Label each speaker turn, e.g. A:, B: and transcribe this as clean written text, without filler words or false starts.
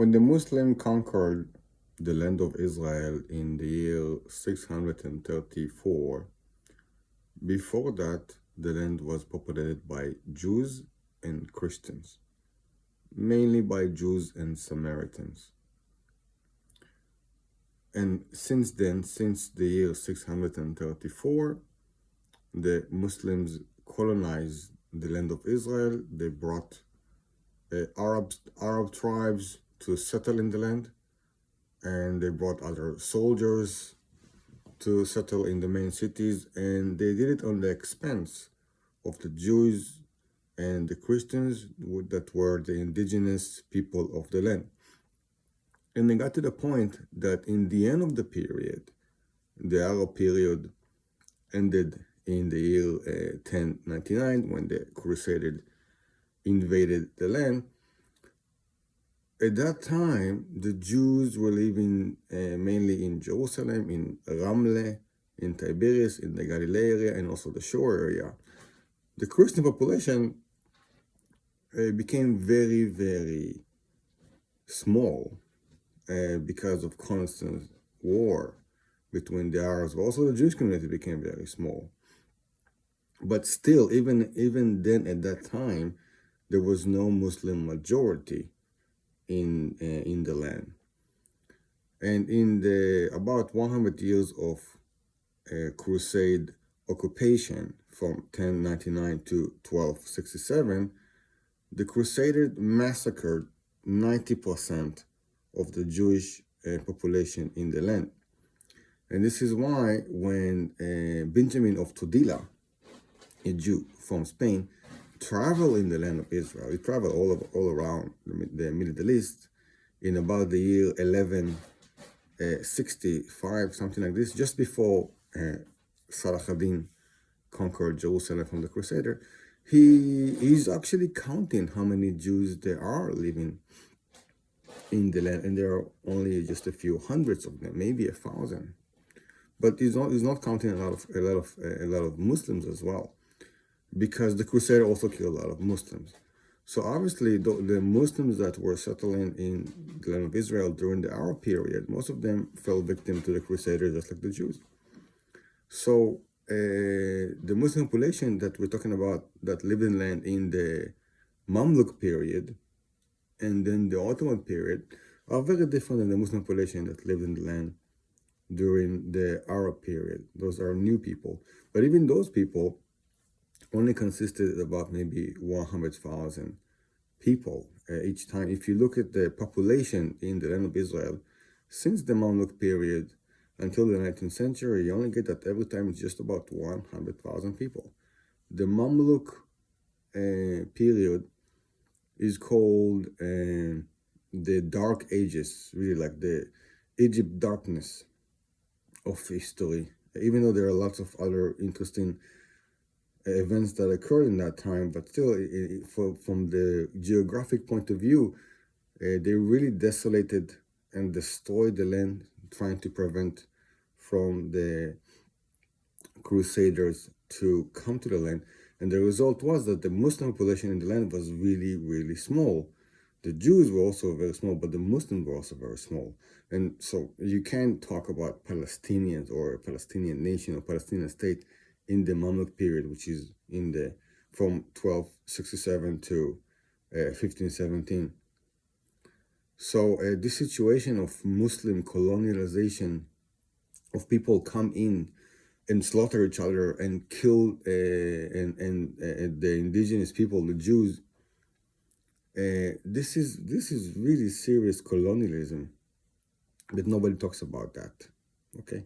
A: When the Muslim conquered the land of Israel in the year 634, before that, the land was populated by Jews and Christians, mainly by Jews and Samaritans. And since then, since the year 634, the Muslims colonized the land of Israel. They brought Arab tribes to settle in the land, and they brought other soldiers to settle in the main cities, and they did it on the expense of the Jews and the Christians that were the indigenous people of the land. And they got to the point that in the end of the period, the Arab period ended in the year 1099 when the Crusaders invaded the land. At that time, the Jews were living mainly in Jerusalem, in Ramle, in Tiberias, in the Galilee area, and also the shore area. The Christian population became very, very small because of constant war between the Arabs, but also the Jewish community became very small. But still, even then at that time, there was no Muslim majority in the land. And in the about 100 years of Crusade occupation from 1099 to 1267, the Crusaders massacred 90% of the Jewish population in the land. And this is why when Benjamin of Tudela, a Jew from Spain, traveled in the land of Israel, he traveled all around the Middle East in about the year 1165, something like this, just before Salah ad-Din conquered Jerusalem from the Crusader. He's actually counting how many Jews there are living in the land, and there are only just a few hundreds of them, maybe 1,000. But he's not counting a lot of Muslims as well, because the Crusader also killed a lot of Muslims. So obviously, the Muslims that were settling in the land of Israel during the Arab period, most of them fell victim to the Crusaders, just like the Jews. So the Muslim population that we're talking about that lived in land in the Mamluk period and then the Ottoman period are very different than the Muslim population that lived in the land during the Arab period. Those are new people. But even those people only consisted about maybe 100,000 people each time. If you look at the population in the land of Israel, since the Mamluk period until the 19th century, you only get that every time it's just about 100,000 people. The Mamluk period is called the Dark Ages, really like the Egypt darkness of history, even though there are lots of other interesting events that occurred in that time, but still, from the geographic point of view, they really desolated and destroyed the land, trying to prevent from the Crusaders to come to the land. And the result was that the Muslim population in the land was really, really small. The Jews were also very small, but the Muslims were also very small. And so you can't talk about Palestinians or a Palestinian nation or Palestinian state in the Mamluk period, which is in the from 1267 to 1517. So this situation of Muslim colonialization, of people come in and slaughter each other and kill the indigenous people, the Jews, this is really serious colonialism, but nobody talks about that. Okay.